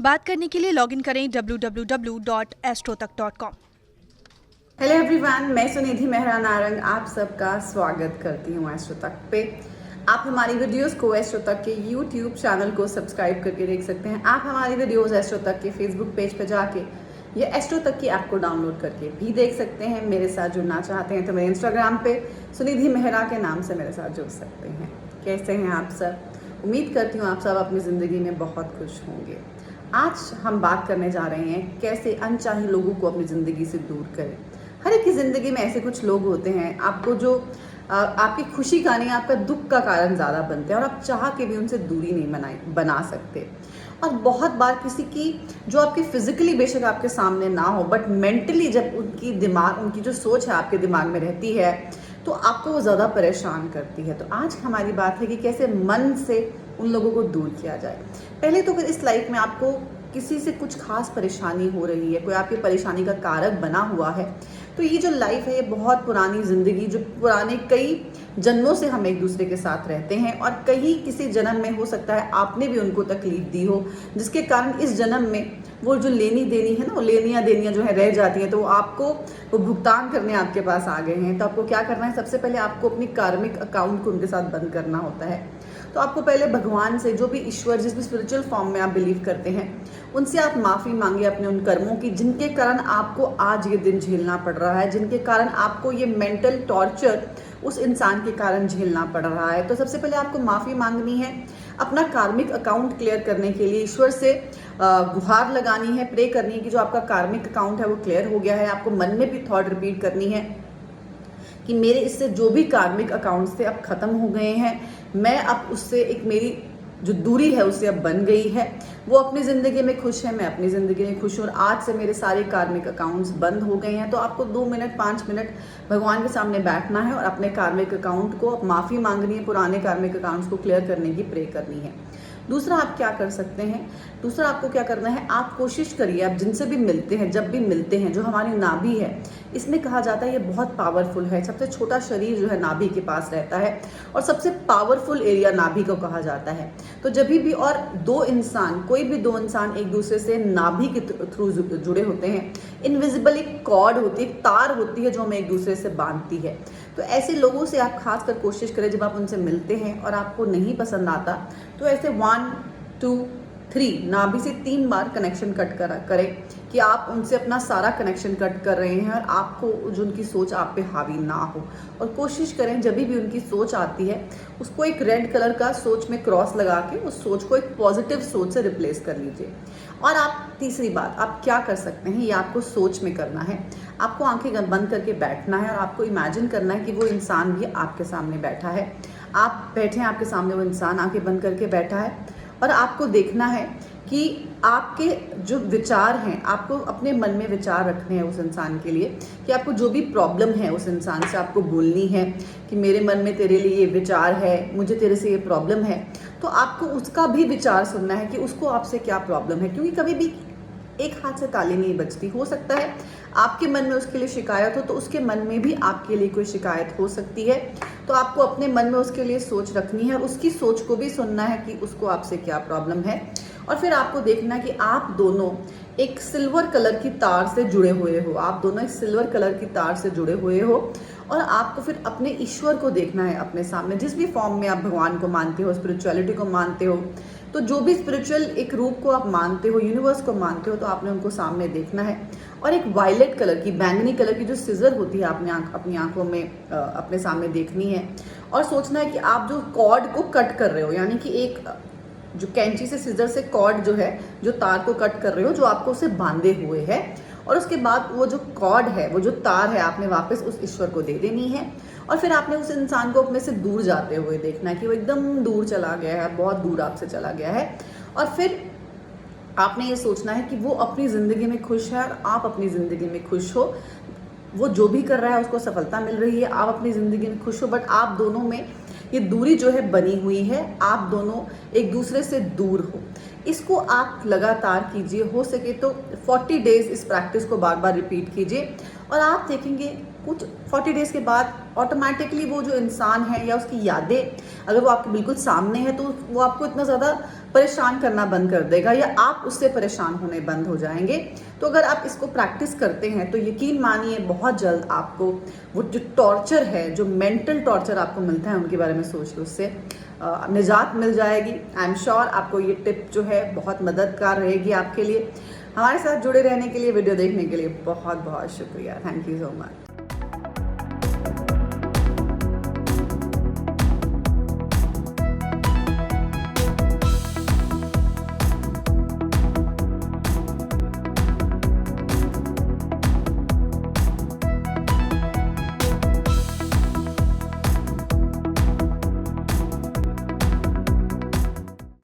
बात करने के लिए लॉगिन करें www.astrotak.com। हेलो एवरीवन, मैं सुनिधि मेहरा नारंग आप सबका स्वागत करती हूँ एस्ट्रो तक पे। आप हमारी वीडियोस को एस्ट्रो तक के यूट्यूब चैनल को सब्सक्राइब करके देख सकते हैं। आप हमारी वीडियोस एस्ट्रो तक के फेसबुक पेज पर जाके या एस्ट्रो तक की ऐप को डाउनलोड करके भी देख सकते हैं। मेरे साथ जुड़ना चाहते हैं तो मेरे इंस्टाग्राम पे सुनिधि मेहरा के नाम से मेरे साथ जुड़ सकते हैं। कैसे हैं आप सब? उम्मीद करती हूँ आप सब अपनी ज़िंदगी में बहुत खुश होंगे। आज हम बात करने जा रहे हैं कैसे अनचाहे लोगों को अपनी ज़िंदगी से दूर करें। हर एक की ज़िंदगी में ऐसे कुछ लोग होते हैं आपको जो आपकी खुशी का नहीं आपका दुख का कारण ज़्यादा बनते हैं और आप चाह के भी उनसे दूरी नहीं बना सकते। और बहुत बार किसी की जो आपकी फिजिकली बेशक आपके सामने ना हो बट मेंटली जब उनकी जो सोच है आपके दिमाग में रहती है तो आपको वो ज़्यादा परेशान करती है। तो आज हमारी बात है कि कैसे मन से उन लोगों को दूर किया जाए। पहले तो फिर इस लाइफ में आपको किसी से कुछ खास परेशानी हो रही है, कोई आपकी परेशानी का कारक बना हुआ है, तो ये जो लाइफ है ये बहुत पुरानी ज़िंदगी जो पुराने कई जन्मों से हम एक दूसरे के साथ रहते हैं और कहीं किसी जन्म में हो सकता है आपने भी उनको तकलीफ दी हो जिसके कारण इस जन्म में वो जो लेनी देनी है ना, वो लेनियाँ देनियाँ जो है रह जाती हैं, तो वो भुगतान करने आपके पास आ गए हैं। तो आपको क्या करना है? सबसे पहले आपको अपनी कार्मिक अकाउंट को उनके साथ बंद करना होता है। तो आपको पहले भगवान से, जो भी ईश्वर जिस भी स्पिरिचुअल फॉर्म में आप बिलीव करते हैं, उनसे आप माफ़ी मांगिए अपने उन कर्मों की जिनके कारण आपको आज ये दिन झेलना पड़ रहा है, जिनके कारण आपको ये मेंटल टॉर्चर उस इंसान के कारण झेलना पड़ रहा है। तो सबसे पहले आपको माफ़ी मांगनी है, अपना कार्मिक अकाउंट क्लियर करने के लिए ईश्वर से गुहार लगानी है, प्रे करनी है कि जो आपका कार्मिक अकाउंट है वो क्लियर हो गया है। आपको मन में भी थॉट रिपीट करनी है कि मेरे इससे जो भी कार्मिक अकाउंट्स थे अब ख़त्म हो गए हैं, मैं अब उससे एक मेरी जो दूरी है उससे अब बन गई है। वो अपनी ज़िंदगी में खुश है, मैं अपनी ज़िंदगी में खुश हूँ और आज से मेरे सारे कार्मिक अकाउंट्स बंद हो गए हैं। तो आपको 2 मिनट 5 मिनट भगवान के सामने बैठना है और अपने कार्मिक अकाउंट को माफ़ी मांगनी है, पुराने कार्मिक अकाउंट्स को क्लियर करने की प्रे करनी है। दूसरा आप क्या कर सकते हैं? दूसरा आपको क्या करना है, आप कोशिश करिए, आप जिनसे भी मिलते हैं, जब भी मिलते हैं, जो हमारी नाभि है, इसमें कहा जाता है ये बहुत पावरफुल है। सबसे छोटा शरीर जो है नाभि के पास रहता है और सबसे पावरफुल एरिया नाभि को कहा जाता है। तो जब भी और कोई भी दो इंसान एक दूसरे से नाभि के थ्रू जुड़े होते हैं, इनविजिबल एक कॉर्ड होती है, एक तार होती है जो हमें एक दूसरे से बांधती है। तो ऐसे लोगों से आप खासकर कोशिश करें, जब आप उनसे मिलते हैं और आपको नहीं पसंद आता तो ऐसे 1 2 3 नाभि से 3 बार कनेक्शन कट करें कि आप उनसे अपना सारा कनेक्शन कट कर रहे हैं और आपको जो उनकी सोच आप पे हावी ना हो। और कोशिश करें जब भी उनकी सोच आती है उसको एक रेड कलर का सोच में क्रॉस लगा के उस सोच को एक पॉजिटिव सोच से रिप्लेस कर लीजिए। और आप तीसरी बात आप क्या कर सकते हैं, ये आपको सोच में करना है। आपको आंखें बंद करके बैठना है और आपको इमेजिन करना है कि वो इंसान भी आपके सामने बैठा है। आप बैठे हैं, आपके सामने वो इंसान आंखें बंद करके बैठा है और आपको देखना है कि आपके जो विचार हैं, आपको अपने मन में विचार रखने हैं उस इंसान के लिए कि आपको जो भी प्रॉब्लम है उस इंसान से आपको बोलनी है कि मेरे मन में तेरे लिए ये विचार है, मुझे तेरे से ये प्रॉब्लम है। तो आपको उसका भी विचार सुनना है कि उसको आपसे क्या प्रॉब्लम है, क्योंकि कभी भी एक हाथ से ताली नहीं बजती। हो सकता है आपके मन में उसके लिए शिकायत हो तो उसके मन में भी आपके लिए कोई शिकायत हो सकती है। तो आपको अपने मन में उसके लिए सोच रखनी है और उसकी सोच को भी सुनना है कि उसको आपसे क्या प्रॉब्लम है। और फिर आपको देखना है कि आप दोनों एक सिल्वर कलर की तार से जुड़े हुए हो, आप दोनों एक सिल्वर कलर की तार से जुड़े हुए हो। और आपको फिर अपने ईश्वर को देखना है अपने सामने, जिस भी फॉर्म में आप भगवान को मानते हो, स्पिरिचुअलिटी को मानते हो, तो जो भी स्पिरिचुअल एक रूप को आप मानते हो, यूनिवर्स को मानते हो, तो आपने उनको सामने देखना है। और एक वायलेट कलर की, बैंगनी कलर की जो सिजर होती है आपने अपनी आंखों में अपने सामने देखनी है और सोचना है कि आप जो कॉर्ड को कट कर रहे हो, यानी कि एक जो कैंची से सिजर से कॉर्ड जो है, जो तार को कट कर रहे हो, जो आपको उसे बांधे हुए है, और उसके बाद वो जो कॉर्ड है, वो जो तार है, आपने वापस उस ईश्वर को दे देनी है। और फिर आपने उस इंसान को अपने से दूर जाते हुए देखना है कि वो एकदम दूर चला गया है, बहुत दूर आपसे चला गया है। और फिर आपने ये सोचना है कि वो अपनी ज़िंदगी में खुश है और आप अपनी ज़िंदगी में खुश हो। वो जो भी कर रहा है उसको सफलता मिल रही है, आप अपनी ज़िंदगी में खुश हो, बट आप दोनों में ये दूरी जो है बनी हुई है, आप दोनों एक दूसरे से दूर हो। इसको आप लगातार कीजिए, हो सके तो 40 डेज इस प्रैक्टिस को बार बार रिपीट कीजिए और आप देखेंगे कुछ 40 डेज के बाद ऑटोमेटिकली वो जो इंसान है या उसकी यादें अगर वो आपके बिल्कुल सामने है तो वो आपको इतना ज़्यादा परेशान करना बंद कर देगा या आप उससे परेशान होने बंद हो जाएंगे। तो अगर आप इसको प्रैक्टिस करते हैं तो यकीन मानिए बहुत जल्द आपको वो जो टॉर्चर है, जो मेंटल टॉर्चर आपको मिलता है उनके बारे में सोच के उससे निजात मिल जाएगी। आई एम श्योर आपको ये टिप जो है बहुत मददगार रहेगी आपके लिए। हमारे साथ जुड़े रहने के लिए, वीडियो देखने के लिए बहुत बहुत शुक्रिया। Thank you so much.